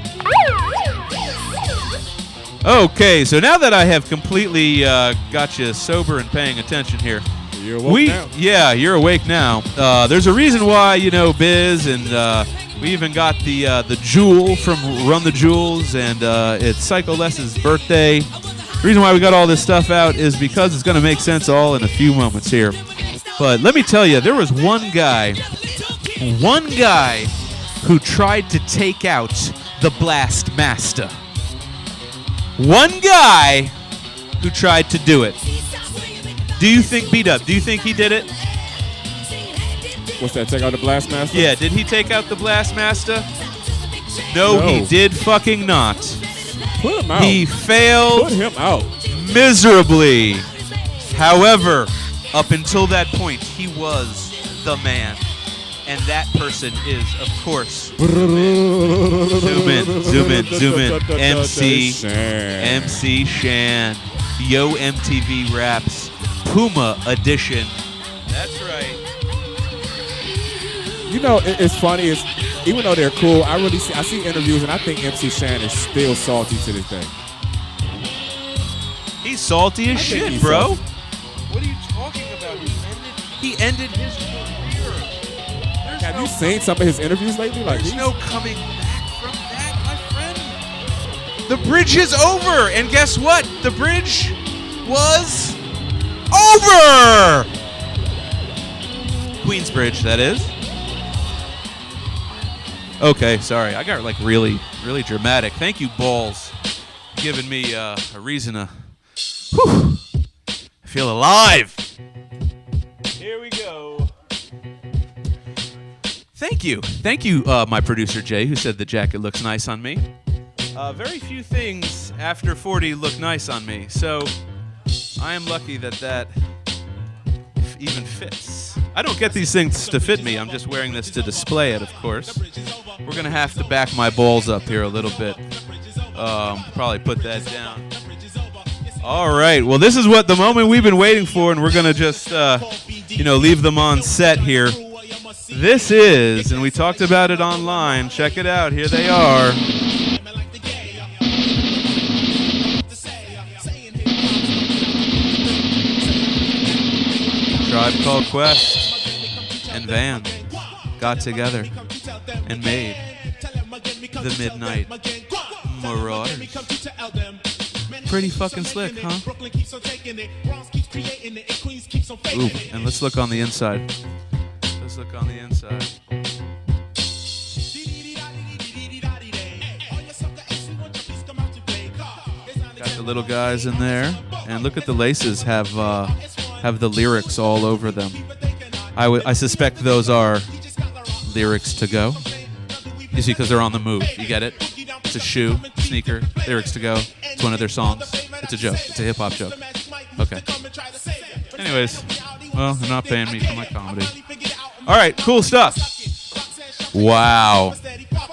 A: Okay, so now that I have completely got you sober and paying attention here.
C: You're awake now.
A: Yeah, you're awake now. There's a reason why, Biz, and we even got the Jewel from Run the Jewels, and it's Psycho Les's birthday. The reason why we got all this stuff out is because it's going to make sense all in a few moments here. But let me tell you, there was one guy who tried to take out the Blast Master. One guy who tried to do it. Do you think, B-Dub, do you think he did it?
C: What's that, take out the Blast Master?
A: Yeah, did he take out the Blast Master? No, he did fucking not.
C: Put him out.
A: He failed
C: Put him out.
A: miserably. However, up until that point, he was the man. And that person is, of course, zoom in. MC Shan. Yo MTV Raps. Puma Edition. That's right.
C: It's funny. Even though they're cool, I see interviews, and I think MC Shan is still salty to this day.
A: He's salty as shit, bro.
C: Salty.
A: What are you talking about? He ended his career.
C: Have you seen some of his interviews lately?
A: There's no coming back from that, my friend. The bridge is over, and guess what? The bridge was over. Queensbridge, that is. Okay, sorry. I got really dramatic. Thank you, Balls, giving me a reason to I feel alive. Here we go. Thank you, my producer Jay, who said the jacket looks nice on me. Very few things after 40 look nice on me, so I am lucky that even fits. I don't get these things to fit me. I'm just wearing this to display it, of course. We're going to have to back my balls up here a little bit. Probably put that down. All right. Well, this is what the moment we've been waiting for, and we're going to just, leave them on set here. This is, and we talked about it online. Check it out. Here they are. Tribe Called Quest and Van got together and made the Midnight Marauders. Pretty fucking slick, huh? Ooh, and let's look on the inside. Got the little guys in there, and look at the laces have the lyrics all over them. I suspect those are lyrics to go. You see, because they're on the move. You get it? It's a shoe, sneaker, lyrics to go. It's one of their songs. It's a joke. It's a hip-hop joke. Okay. Anyways, well, they're not paying me for my comedy. All right, cool stuff. Wow.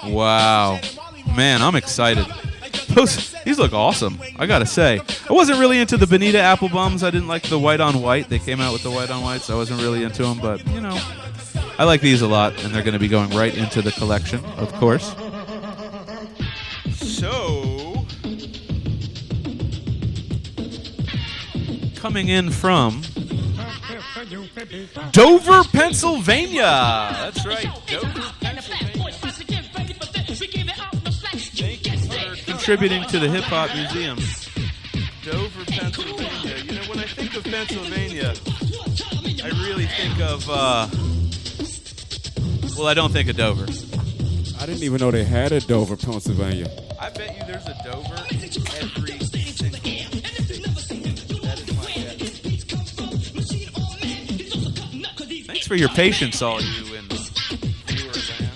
A: Wow. Man, I'm excited. These look awesome, I gotta say. I wasn't really into the Bonita apple bums. I didn't like the white on white. They came out with the white on white, so I wasn't really into them. But, you know, I like these a lot, and they're going to be going right into the collection, of course. So, coming in from Dover, Pennsylvania. That's right, Dover, Pennsylvania. Contributing to the Hip Hop Museum. Dover, Pennsylvania. You know, when I think of Pennsylvania, I really think of, well, I don't think of Dover.
C: I didn't even know they had a Dover, Pennsylvania.
A: I bet you there's a Dover every single state. That is my guess. Thanks for your patience, all you in viewer land.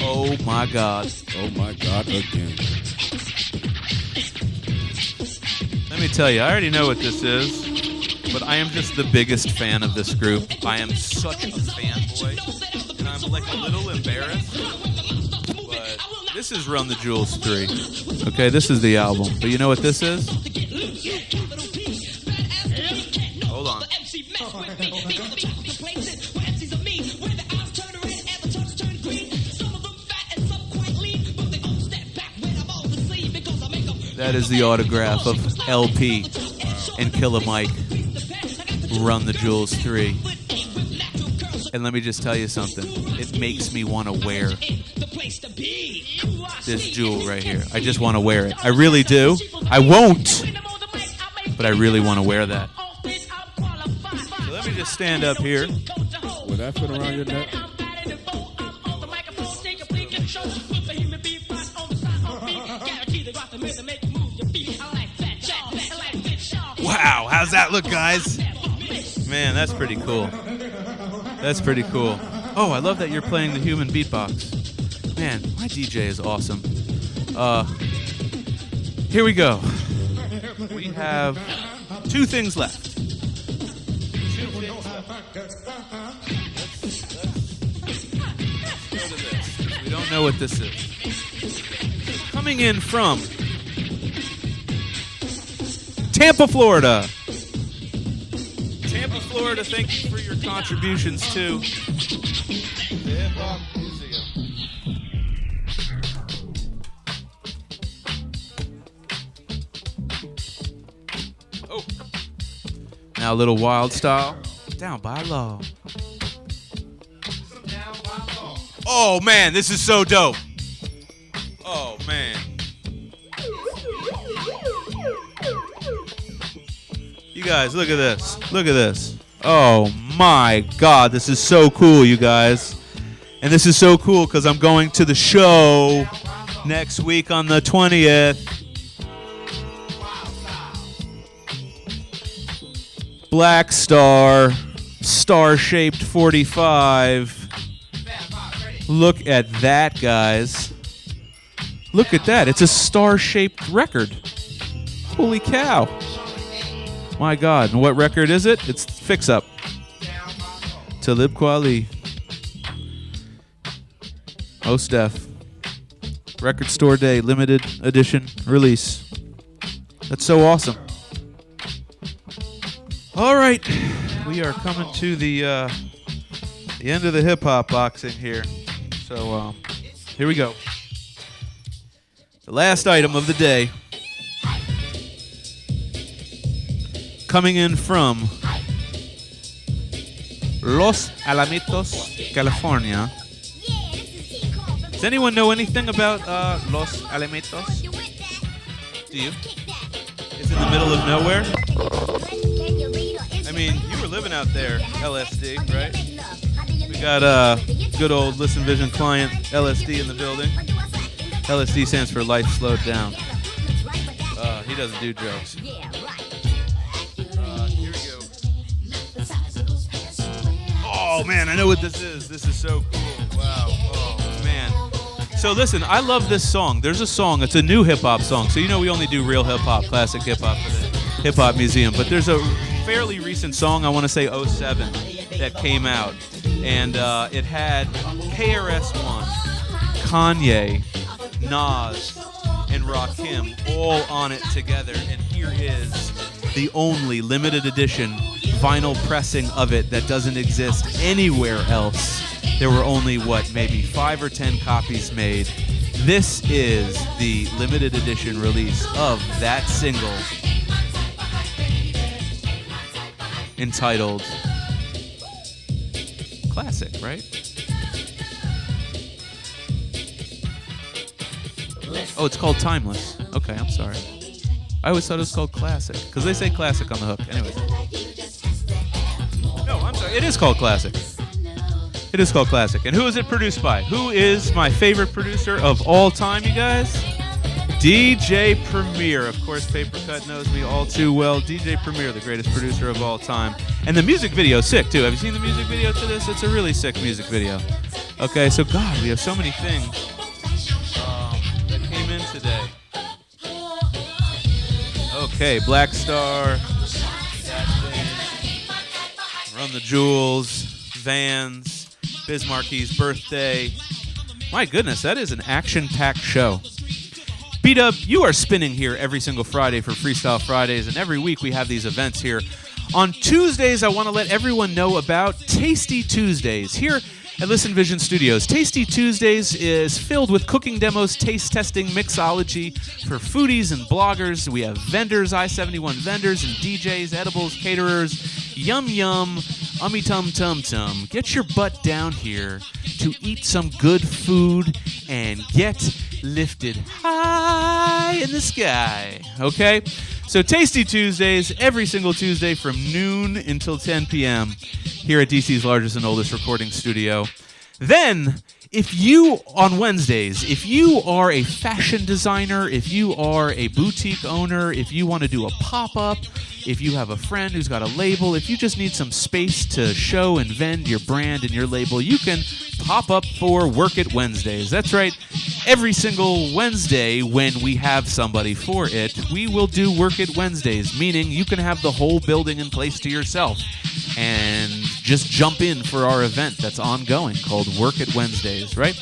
A: Oh my God.
C: Oh my God, again.
A: Let me tell you, I already know what this is, but I am just the biggest fan of this group. I am such a fanboy, and I'm like a little embarrassed, but this is Run the Jewels 3. Okay, this is the album. But you know what this is? Hold on. That is the autograph of LP and Killer Mike. Run the Jewels 3. And let me just tell you something. It makes me want to wear this jewel right here. I just want to wear it. I really do. I won't, but I really want to wear that. So let me just stand up here.
C: Will that fit around your neck?
A: Wow, how's that look, guys? Man, that's pretty cool. That's pretty cool. Oh, I love that you're playing the human beatbox. Man, my DJ is awesome. Here we go. We have two things left. Let's go to this. We don't know what this is. Coming in from Tampa, Florida. Tampa, Florida, thank you for your contributions to the Hip Hop Museum. Oh. Now a little wild style. Down by law. Oh, man, this is so dope. Oh, man. You guys, look at this. Look at this. Oh my God, this is so cool, you guys. And this is so cool because I'm going to the show next week on the 20th. Black Star, star-shaped 45. Look at that, guys. Look at that. It's a star-shaped record. Holy cow. My God. And what record is it? It's Fix Up. Talib Kweli. Mos Def. Record Store Day, limited edition release. That's so awesome. All right. We are coming to the end of the hip-hop boxing here. So here we go. The last item of the day. Coming in from Los Alamitos, California. Does anyone know anything about Los Alamitos? Do you? It's in the middle of nowhere. I mean, you were living out there, LSD, right? We got good old Listen Vision client, LSD, in the building. LSD stands for Life Slowed Down. He doesn't do drugs. Here we go. Oh, man, I know what this is. This is so cool. Wow. Oh, man. So listen, I love this song. There's a song. It's a new hip-hop song. So you know we only do real hip-hop, classic hip-hop for the Hip-Hop Museum. But there's a fairly recent song, I want to say 07, that came out. And it had KRS-One, Kanye, Nas, and Rakim all on it together. And here is the only limited edition vinyl pressing of it that doesn't exist anywhere else. There were only, maybe 5 or 10 copies made. This is the limited edition release of that single entitled Classic, right? Oh, it's called Timeless. Okay, I'm sorry. I always thought it was called Classic, because they say Classic on the hook. Anyways. No, I'm sorry. It is called Classic. It is called Classic. And who is it produced by? Who is my favorite producer of all time, you guys? DJ Premier. Of course, Papercut knows me all too well. DJ Premier, the greatest producer of all time. And the music video is sick, too. Have you seen the music video to this? It's a really sick music video. Okay, so God, we have so many things that came in today. Okay, Black Star, Run the Jewels, Vans, Biz Marquis' birthday. My goodness, that is an action-packed show. B-Dub, you are spinning here every single Friday for Freestyle Fridays, and every week we have these events here. On Tuesdays, I want to let everyone know about Tasty Tuesdays here at Listen Vision Studios. Tasty Tuesdays is filled with cooking demos, taste testing, mixology for foodies and bloggers. We have vendors, I-71 vendors and DJs, edibles, caterers, yum yum, ummy tum tum tum. Get your butt down here to eat some good food and get lifted high in the sky, okay? So Tasty Tuesdays, every single Tuesday from noon until 10 p.m. here at DC's largest and oldest recording studio. Then, on Wednesdays, if you are a fashion designer, if you are a boutique owner, if you want to do a pop-up, if you have a friend who's got a label, if you just need some space to show and vend your brand and your label, you can pop up for Work It Wednesdays. That's right. Every single Wednesday when we have somebody for it, we will do Work It Wednesdays, meaning you can have the whole building in place to yourself and just jump in for our event that's ongoing called Work It Wednesdays, right?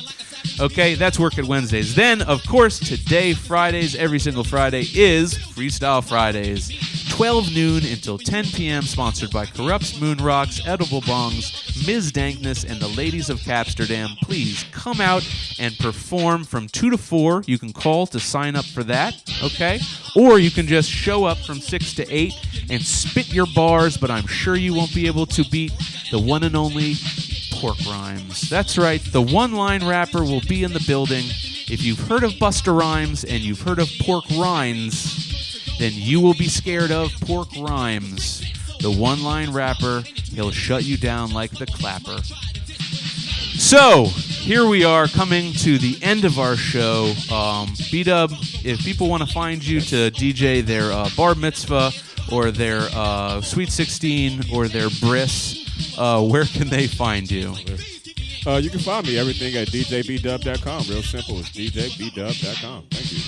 A: Okay, that's Work It Wednesdays. Then, of course, today, Fridays, every single Friday, is Freestyle Fridays. 12 noon until 10 p.m., sponsored by Corrupts, Moon Rocks, Edible Bongs, Ms. Dankness, and the Ladies of Capsterdam. Please come out and perform from 2 to 4. You can call to sign up for that, okay? Or you can just show up from 6 to 8 and spit your bars, but I'm sure you won't be able to beat the one and only Pork Rhymes. That's right, the one-line rapper will be in the building. If you've heard of Busta Rhymes and you've heard of Pork Rinds, then you will be scared of Pork Rhymes. The one-line rapper, he'll shut you down like the clapper. So, here we are coming to the end of our show. B-Dub, if people want to find you to DJ their bar mitzvah or their Sweet 16 or their bris, where can they find you?
C: You can find me everything at djbdub.com. Real simple. It's djbdub.com. Thank you.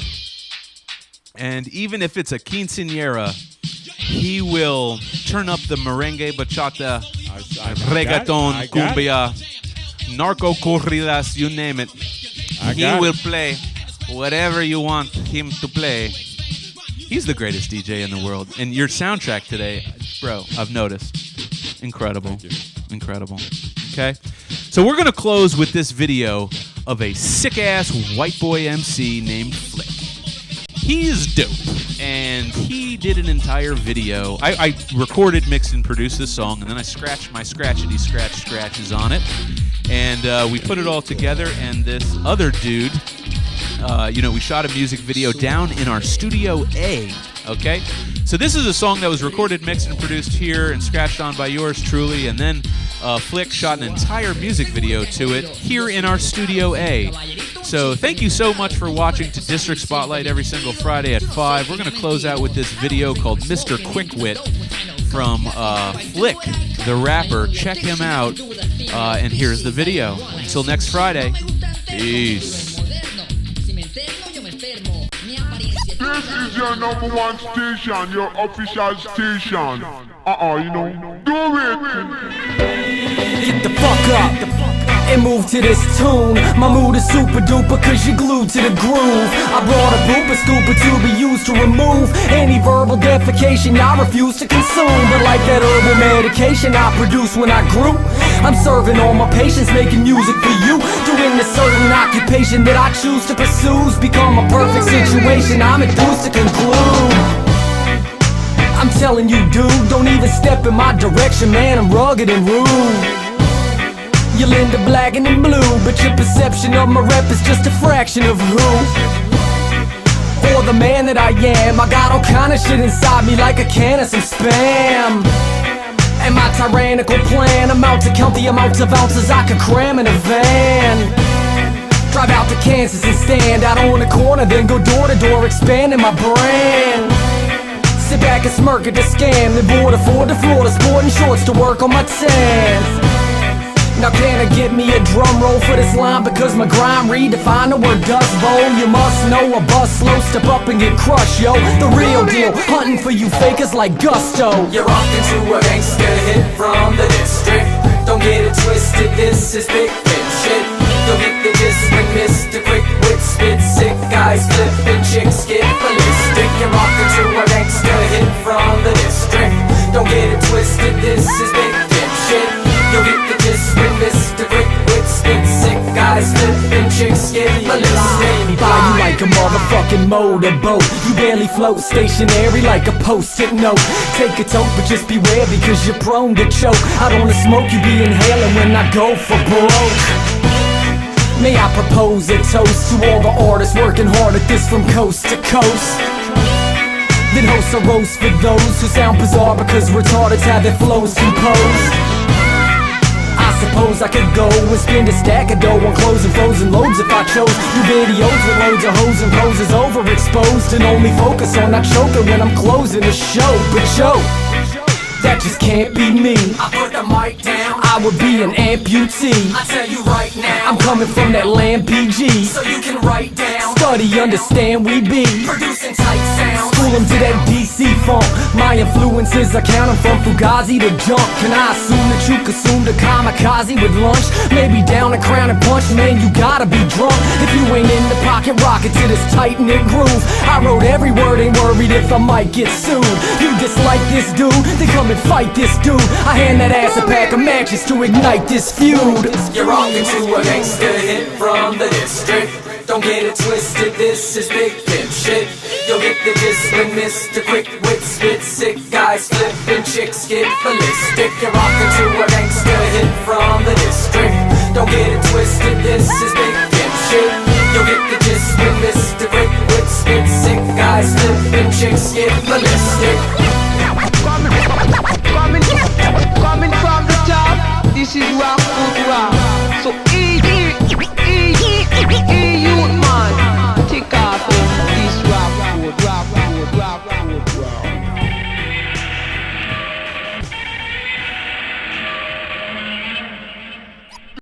A: And even if it's a quinceañera, he will turn up the merengue, bachata, reggaeton, cumbia, narco corridas, you name it. He will play whatever you want him to play. He's the greatest DJ in the world. And your soundtrack today, bro, I've noticed. Incredible. Incredible. Okay? So we're going to close with this video of a sick-ass white boy MC named Flick. He is dope, and he did an entire video. I recorded, mixed, and produced this song, and then I scratched my scratchety scratches on it, and we put it all together, and this other dude, we shot a music video down in our Studio A, okay? So this is a song that was recorded, mixed, and produced here and scratched on by yours truly, and then Flick shot an entire music video to it here in our Studio A. So thank you so much for watching to District Spotlight every single Friday at 5. We're going to close out with this video called Mr. Quickwit from Flick the rapper. Check him out. And here's the video. Until next Friday. Peace.
L: This is your number one station, your official station. You know, do it.
M: Get the fuck up and move to this tune. My mood is super duper cause you're glued to the groove. I brought a booper scooper to be used to remove any verbal defecation I refuse to consume. But like that herbal medication I produced when I grew, I'm serving all my patients, making music for you. Doing a certain occupation that I choose to pursue's become a perfect situation I'm enthused to conclude. I'm telling you, dude, don't even step in my direction, man, I'm rugged and rude. You'll end up black and blue, but your perception of my rep is just a fraction of who or the man that I am. I got all kind of shit inside me like a can of some Spam. And my tyrannical plan, I'm out to count the amounts of ounces I could cram in a van. Drive out to Kansas and stand out on the corner, then go door to door expanding my brand. Sit back and smirk at the scam, then board afford to Florida sporting shorts to work on my tan. Now can I get me a drum roll for this line? Because my grind redefined the word dust bowl. You must know a bus slow, step up and get crushed, yo. The real deal, hunting for you fakers like Gusto. You're rockin' to a gangster hit from the district. Don't get it twisted, this is big hit shit. You'll get the gist when Mr. Quick Wit spit sick. Guys flippin', chicks get ballistic. You're rockin' to a gangster hit from the district. Don't get it twisted, this is big hit shit. You'll get the gist when Mr. Quick Wit spit sick. Guys flippin', chicks get ballistic. Buy you like a motherfucking motorboat. You barely float, stationary like a post-it note. Take a toke, but just beware because you're prone to choke. I don't wanna smoke, you be inhaling when I go for broke. May I propose a toast to all the artists working hard at this from coast to coast. Then host a roast for those who sound bizarre because retardeds have their flows composed. I suppose I could go and spend a stack of dough on clothes and frozen loads if I chose. Do videos with loads of hoes and poses overexposed and only focus on not choking when I'm closing the show. But yo, that just can't be me. I put the mic down, I would be an amputee. I tell you right now, I'm coming from that land PG. So you can write down, study, understand we be producing tight sounds. School them to that DC funk. My influences, I count them from Fugazi to Junk. Can I assume that you consumed a kamikaze with lunch? Maybe down a Crown and Punch, man, you gotta be drunk if you ain't in the pocket rocket to this tight-knit groove. I wrote every word, ain't worried if I might get sued. You dislike this dude, then come and fight this dude. I hand that ass a pack of matches to ignite this feud. You're rockin' to a gangster hit from the district. Don't get it twisted, this is big pimp shit. You'll get the gist when Mr. Quick Wit spit sick. Guys flippin', chicks get ballistic. You're rockin' to a gangster hit from the district. Don't get it twisted, this is big pimp shit. You'll get the gist when Mr. Quick Wit spit sick. Guys flippin', chicks get ballistic.
N: Coming from the top, this is rock.